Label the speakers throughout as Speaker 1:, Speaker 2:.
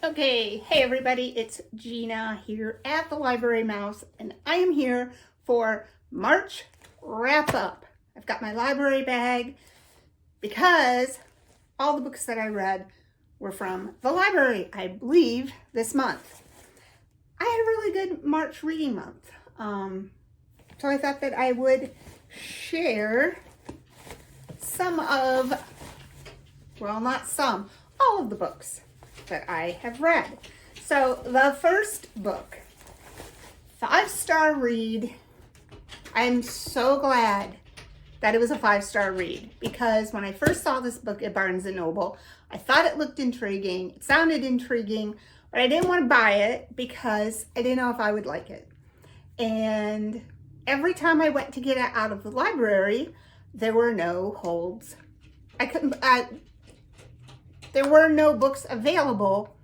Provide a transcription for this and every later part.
Speaker 1: Okay, hey everybody, it's Gina here at the Library Mouse, and I am here for March wrap up. I've got my library bag because all the books that I read were from the library, I believe, this month. I had a really good March reading month, so I thought that I would share some of, well, not some, all of the books that I have read. So the first book, 5-star read. I'm so glad that it was a 5-star read, because when I first saw this book at Barnes & Noble, I thought it looked intriguing. It sounded intriguing, but I didn't want to buy it because I didn't know if I would like it. And every time I went to get it out of the library, there were no holds. There were no books available,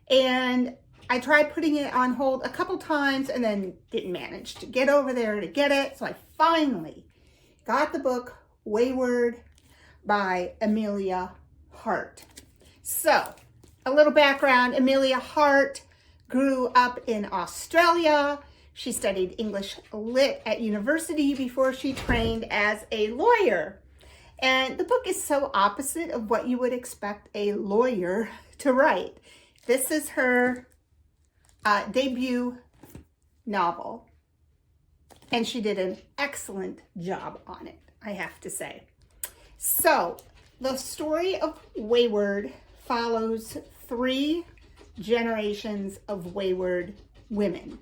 Speaker 1: and I tried putting it on hold a couple times and then didn't manage to get over there to get it. So I finally got the book Weyward by Emilia Hart. So a little background: Emilia Hart grew up in Australia. She studied English Lit at university before she trained as a lawyer. And the book is so opposite of what you would expect a lawyer to write. This is her debut novel, and she did an excellent job on it, I have to say. So the story of Weyward follows 3 generations of wayward women.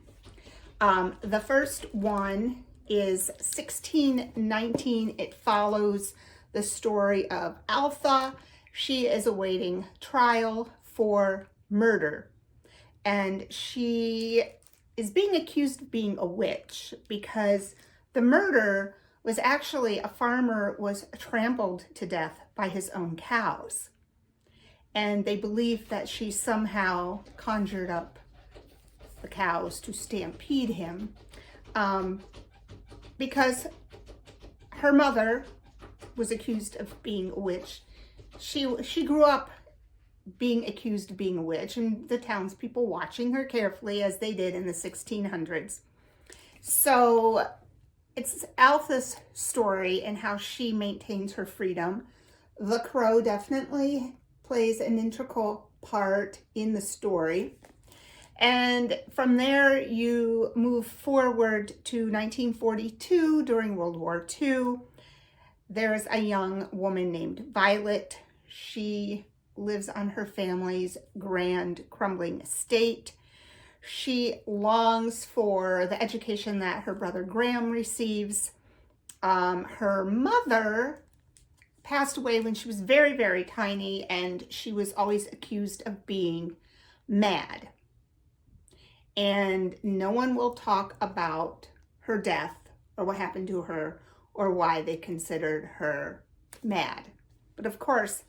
Speaker 1: The first one is 1619. It follows the story of Alpha. She is awaiting trial for murder, and she is being accused of being a witch because the murder was actually a farmer was trampled to death by his own cows, and they believe that she somehow conjured up the cows to stampede him, because her mother was accused of being a witch. She grew up being accused of being a witch, and the townspeople watching her carefully, as they did in the 1600s. So it's Alpha's story and how she maintains her freedom. The Crow definitely plays an integral part in the story. And from there, you move forward to 1942 during World War II. There's a young woman named Violet. She lives on her family's grand crumbling estate. She longs for the education that her brother Graham receives. Her mother passed away when she was very, very tiny, and she was always accused of being mad. And no one will talk about her death or what happened to her or why they considered her mad. But of course,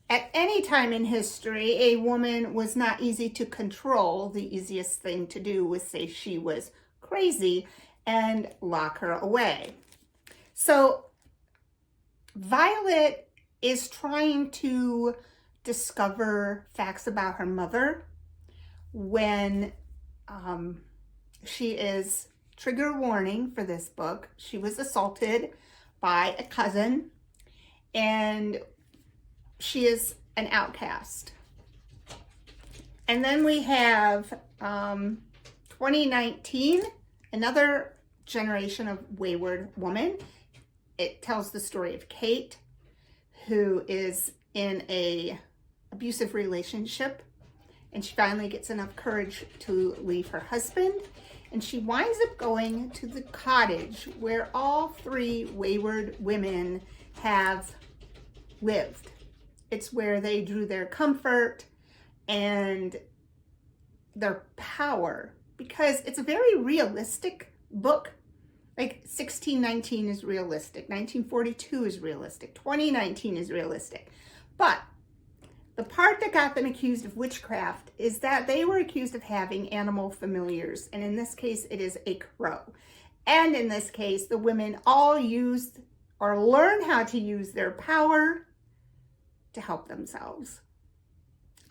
Speaker 1: at any time in history, a woman was not easy to control. The easiest thing to do was say she was crazy and lock her away. So Violet is trying to discover facts about her mother when she is, trigger warning for this book, she was assaulted by a cousin, and she is an outcast. And then we have 2019, another generation of wayward woman. It tells the story of Cait, who is in a abusive relationship, and she finally gets enough courage to leave her husband, and she winds up going to the cottage where all 3 wayward women have lived. It's where they drew their comfort and their power, because it's a very realistic book. Like 1619 is realistic, 1942 is realistic, 2019 is realistic. But the part that got them accused of witchcraft is that they were accused of having animal familiars. And in this case, it is a crow. And in this case, the women all used or learned how to use their power to help themselves.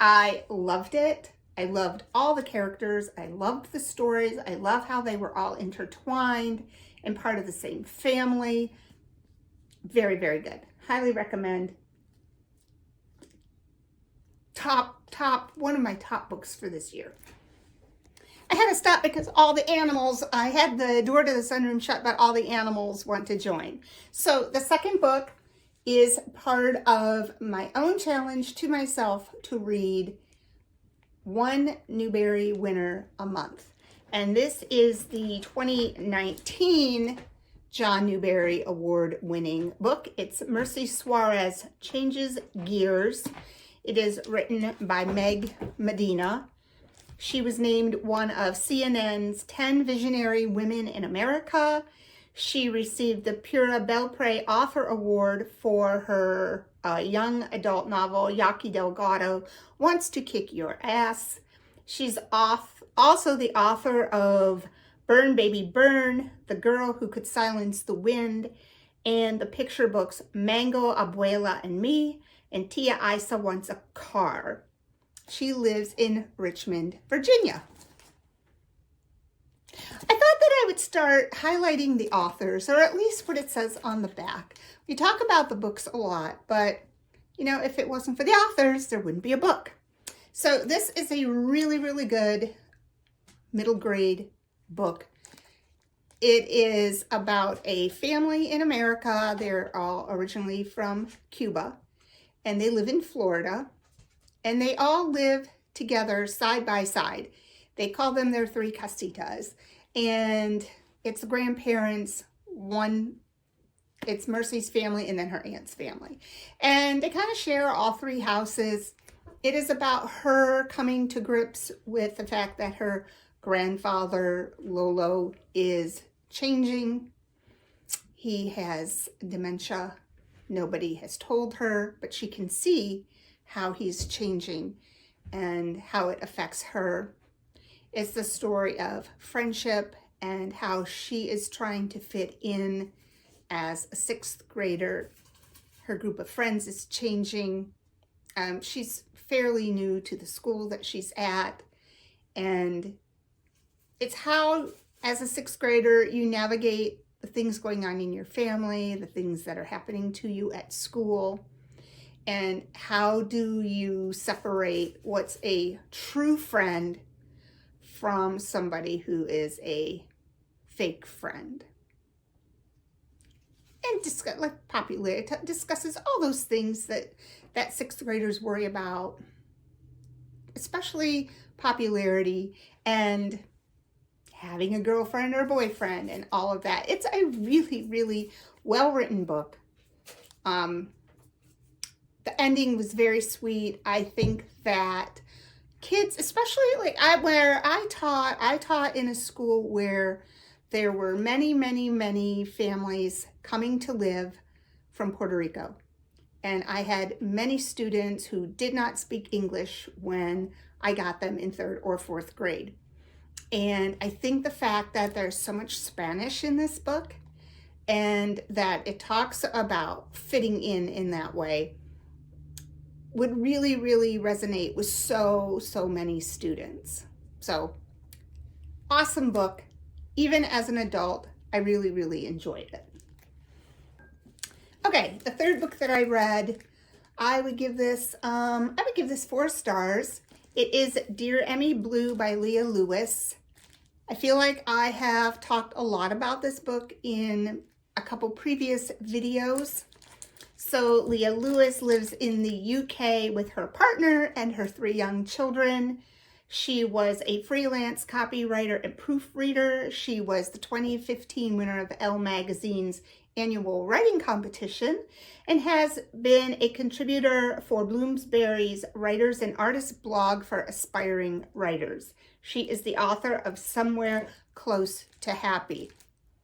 Speaker 1: I loved it. I loved all the characters. I loved the stories. I love how they were all intertwined and part of the same family. Very, very good. Highly recommend. One of my top books for this year. I had to stop because all the animals, I had the door to the sunroom shut, but all the animals want to join. So the second book is part of my own challenge to myself to read one Newbery winner a month. And this is the 2019 John Newbery Award winning book. It's Merci Suarez, Changes Gears. It is written by Medina. She was named one of CNN's 10 Visionary Women in America. She received the Pura Belpré Author Award for her young adult novel, Yaqui Delgado Wants to Kick Your Ass. She's also the author of Burn Baby Burn, The Girl Who Could Silence the Wind, and the picture books Mango, Abuela, and Me, and Tia Isa Wants a Car. She lives in Richmond, Virginia. I thought that I would start highlighting the authors, or at least what it says on the back. We talk about the books a lot, but if it wasn't for the authors, there wouldn't be a book. So this is a really, really good middle grade book. It is about a family in America. They're all originally from Cuba, and they live in Florida, and they all live together side by side. They call them their three casitas, and it's the grandparents, it's Mercy's family, and then her aunt's family. And they kind of share all three houses. It is about her coming to grips with the fact that her grandfather, Lolo, is changing. He has dementia. Nobody has told her, but she can see how he's changing and how it affects her. It's the story of friendship and how she is trying to fit in as a sixth grader. Her group of friends is changing. She's fairly new to the school that she's at, and it's how, as a sixth grader, you navigate the things going on in your family, the things that are happening to you at school, and how do you separate what's a true friend from somebody who is a fake friend. And discusses all those things that sixth graders worry about, especially popularity and having a girlfriend or boyfriend and all of that. It's a really, really well-written book. The ending was very sweet. I think that kids, especially where I taught in a school where there were many, many, many families coming to live from Puerto Rico. And I had many students who did not speak English when I got them in 3rd or 4th grade. And I think the fact that there's so much Spanish in this book and that it talks about fitting in that way would really, really resonate with so many students. So, awesome book. Even as an adult, I really, really enjoyed it. Okay, the third book that I read, I would give this 4 stars. It is Dear Emmie Blue by Leah Lewis. I feel like I have talked a lot about this book in a couple previous videos. So Leah Lewis lives in the UK with her partner and her 3 young children. She was a freelance copywriter and proofreader. She was the 2015 winner of Elle Magazine's annual writing competition and has been a contributor for Bloomsbury's Writers and Artists blog for aspiring writers. She is the author of Somewhere Close to Happy.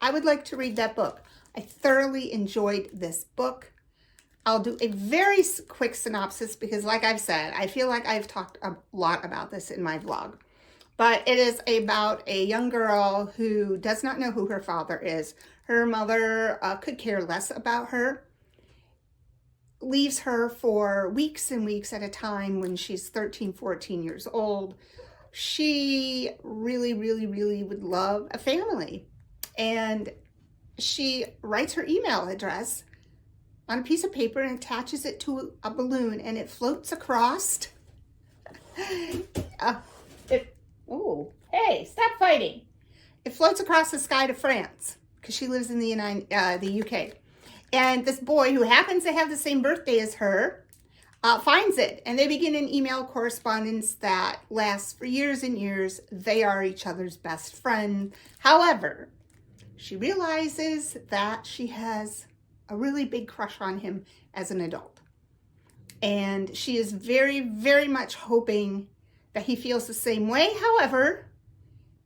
Speaker 1: I would like to read that book. I thoroughly enjoyed this book. I'll do a very quick synopsis because, like I've said, I feel like I've talked a lot about this in my vlog. But it is about a young girl who does not know who her father is. Her mother could care less about her. leaves her for weeks and weeks at a time when she's 13, 14 years old. She really, really, really would love a family. And she writes her email address on a piece of paper and attaches it to a balloon, and it floats across. Oh, hey, stop fighting. It floats across the sky to France because she lives in the UK. And this boy who happens to have the same birthday as her finds it, and they begin an email correspondence that lasts for years and years. They are each other's best friend. However, she realizes that she has a really big crush on him as an adult. And she is very, very much hoping that he feels the same way. However,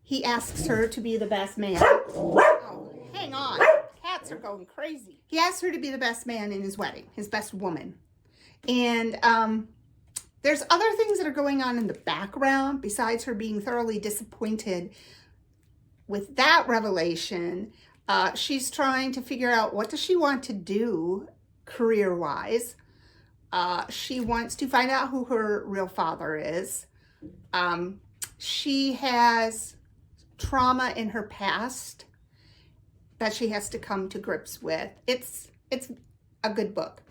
Speaker 1: he asks her to be the best man. Oh, hang on. Cats are going crazy. He asks her to be the best man in his wedding, his best woman. And there's other things that are going on in the background besides her being thoroughly disappointed with that revelation. She's trying to figure out, what does she want to do career-wise? She wants to find out who her real father is. She has trauma in her past that she has to come to grips with. It's a good book.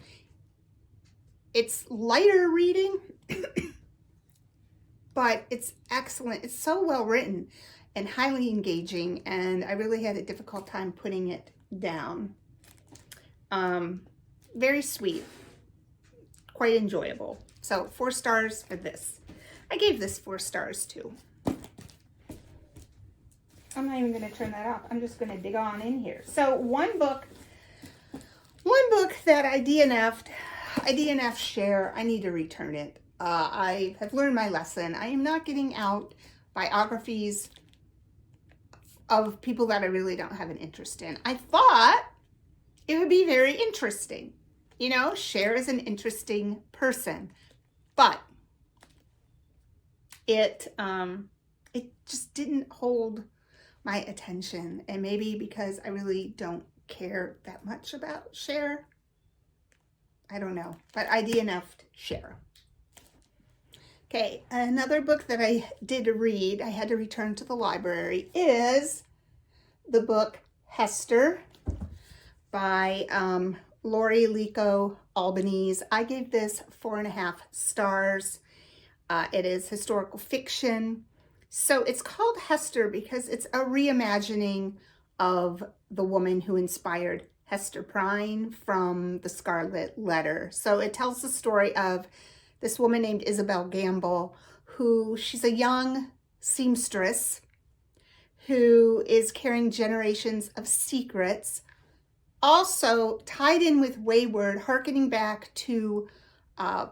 Speaker 1: It's lighter reading, but it's excellent. It's so well written and highly engaging, and I really had a difficult time putting it down. Very sweet, quite enjoyable. So 4 stars for this. I gave this 4 stars too. I'm not even going to turn that off. I'm just going to dig on in here. So one book that I DNF'd Cher. I need to return it. I have learned my lesson. I am not getting out biographies of people that I really don't have an interest in. I thought it would be very interesting. You know, Cher is an interesting person, but it just didn't hold my attention, and maybe because I really don't care that much about Cher. I don't know, but I DNF'd Cher. Okay, another book that I did read, I had to return to the library, is the book Hester by Laurie Albanese. I gave this 4.5 stars. It is historical fiction. So it's called Hester because it's a reimagining of the woman who inspired Hester Prynne from The Scarlet Letter. So it tells the story of this woman named Isabel Gamble, she's a young seamstress who is carrying generations of secrets, also tied in with Weyward, hearkening back to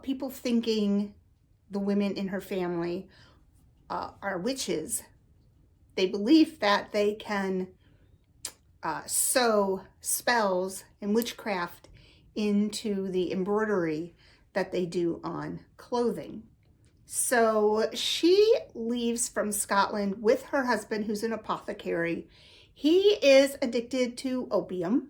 Speaker 1: people thinking the women in her family are witches. They believe that they can sew spells and witchcraft into the embroidery that they do on clothing. So she leaves from Scotland with her husband, who's an apothecary. He is addicted to opium.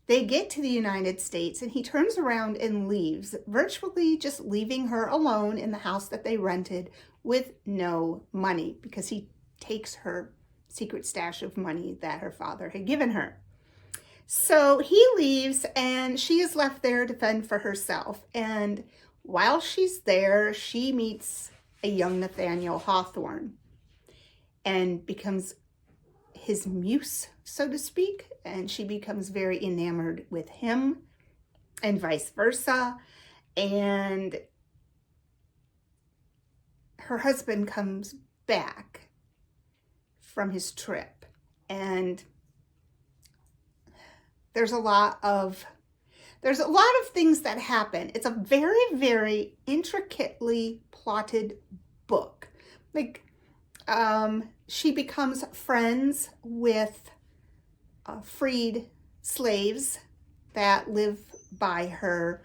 Speaker 1: They get to the United States and he turns around and leaves, virtually just leaving her alone in the house that they rented with no money, because he takes her secret stash of money that her father had given her. So he leaves and she is left there to fend for herself. And while she's there, she meets a young Nathaniel Hawthorne and becomes his muse, so to speak. And she becomes very enamored with him and vice versa. And her husband comes back from his trip, and there's a lot of things that happen. It's a very, very intricately plotted book. Like, she becomes friends with freed slaves that live by her.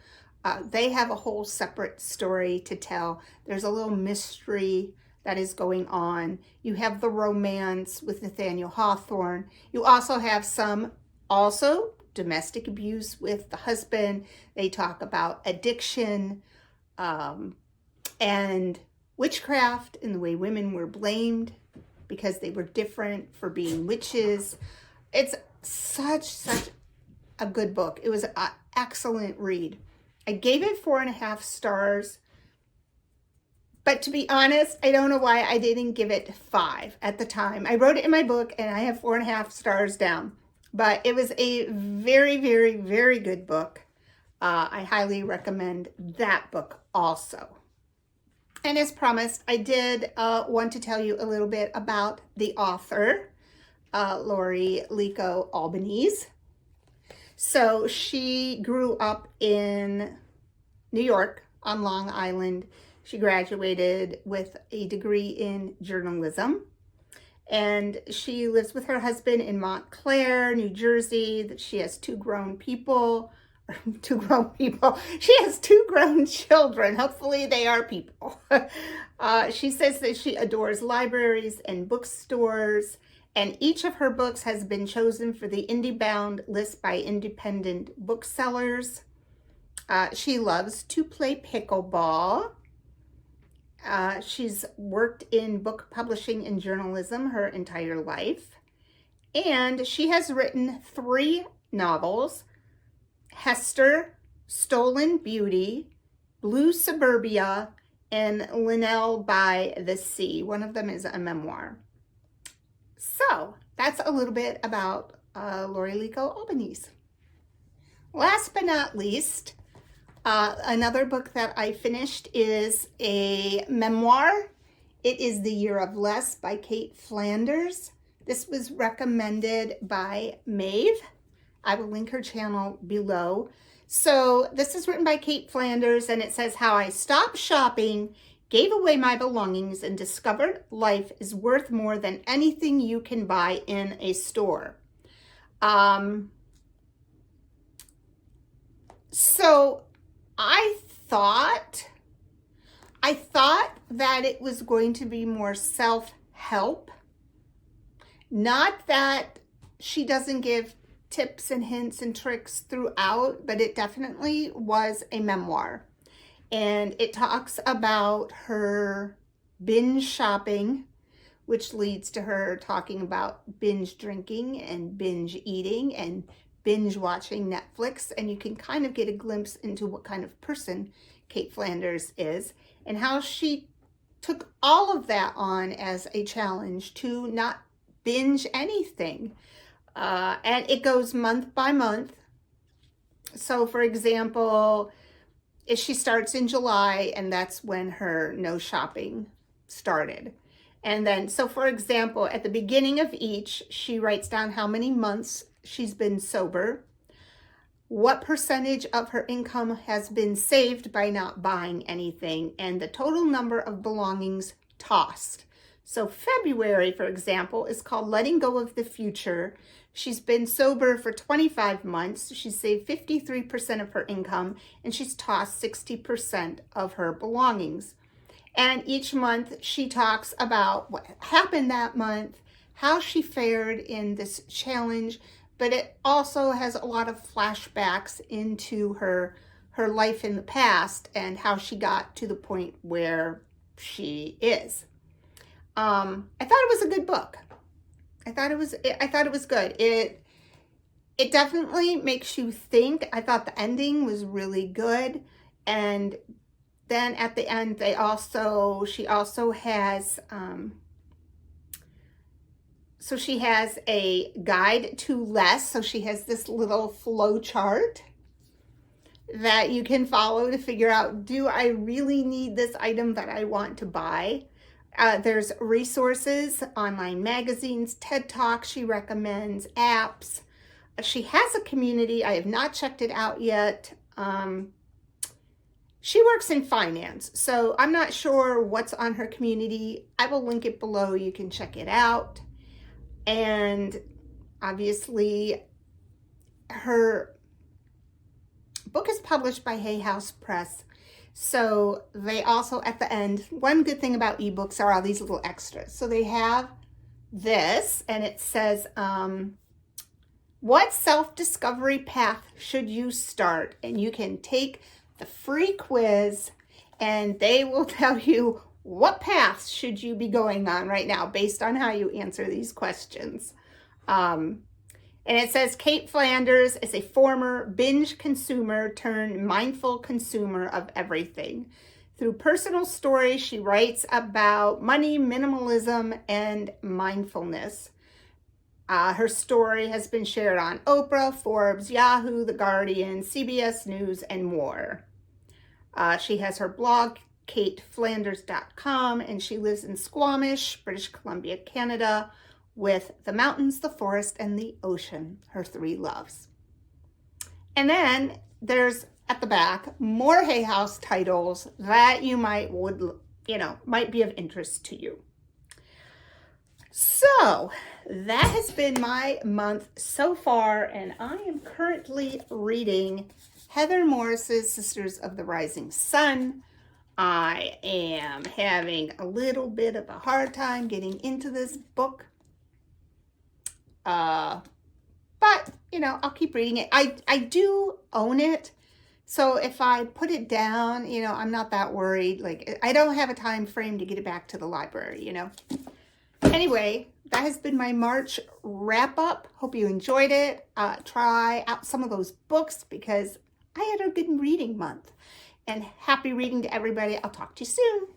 Speaker 1: They have a whole separate story to tell. There's a little mystery that is going on. You have the romance with Nathaniel Hawthorne. You also have some also domestic abuse with the husband. They talk about addiction and witchcraft and the way women were blamed because they were different for being witches. It's such a good book. It was an excellent read. I gave it 4.5 stars. But to be honest, I don't know why I didn't give it 5 at the time. I wrote it in my book and I have 4.5 stars down. But it was a very, very, very good book. I highly recommend that book also. And as promised, I did want to tell you a little bit about the author, Laurie Albanese. So she grew up in New York on Long Island. She graduated with a degree in journalism, and she lives with her husband in Montclair, New Jersey. She has 2 grown people. She has 2 grown children. Hopefully they are people. She says that she adores libraries and bookstores, and each of her books has been chosen for the IndieBound list by independent booksellers. She loves to play pickleball. She's worked in book publishing and journalism her entire life. And she has written 3 novels: Hester, Stolen Beauty, Blue Suburbia, and Linnell by the Sea. One of them is a memoir. So that's a little bit about Laurie Albanese. Last but not least, another book that I finished is a memoir. It is The Year of Less by Cait Flanders. This was recommended by Maeve. I will link her channel below. So this is written by Cait Flanders, and it says how I stopped shopping, gave away my belongings, and discovered life is worth more than anything you can buy in a store. So I thought that it was going to be more self-help. Not that she doesn't give tips and hints and tricks throughout, but it definitely was a memoir. And it talks about her binge shopping, which leads to her talking about binge drinking and binge eating and binge watching Netflix. And you can kind of get a glimpse into what kind of person Cait Flanders is and how she took all of that on as a challenge to not binge anything. And it goes month by month. So for example, if she starts in July, and that's when her no shopping started. And then, so for example, at the beginning of each, she writes down how many months she's been sober, what percentage of her income has been saved by not buying anything, and the total number of belongings tossed. So February, for example, is called Letting Go of the Future. She's been sober for 25 months. She's saved 53% of her income, and she's tossed 60% of her belongings. And each month she talks about what happened that month, how she fared in this challenge, but it also has a lot of flashbacks into her life in the past and how she got to the point where she is. I thought it was a good book. I thought it was good. It definitely makes you think. I thought the ending was really good. And then at the end, she also has, so she has a guide to less. So she has this little flow chart that you can follow to figure out, do I really need this item that I want to buy? There's resources, online magazines, TED Talks she recommends, apps. She has a community. I have not checked it out yet. She works in finance, so I'm not sure what's on her community. I will link it below. You can check it out. And obviously, her book is published by Hay House Press. So they also, at the end, one good thing about ebooks are all these little extras. So they have this, and it says, What self-discovery path should you start? And you can take the free quiz and they will tell you what paths should you be going on right now based on how you answer these questions. And it says Cait Flanders is a former binge consumer turned mindful consumer of everything. Through personal stories, she writes about money, minimalism, and mindfulness. Her story has been shared on Oprah, Forbes, Yahoo, The Guardian, CBS News, and more. She has her blog, caitflanders.com, and she lives in Squamish, British Columbia, Canada, with the mountains, the forest, and the ocean, her three loves. And then there's, at the back, more Hay House titles that you might be of interest to you. So that has been my month so far, and I am currently reading Heather Morris's Sisters of the Rising Sun. I am having a little bit of a hard time getting into this book. But, I'll keep reading it. I do own it. So if I put it down, I'm not that worried. Like, I don't have a time frame to get it back to the library, Anyway, that has been my March wrap up. Hope you enjoyed it. Try out some of those books because I had a good reading month. And happy reading to everybody. I'll talk to you soon.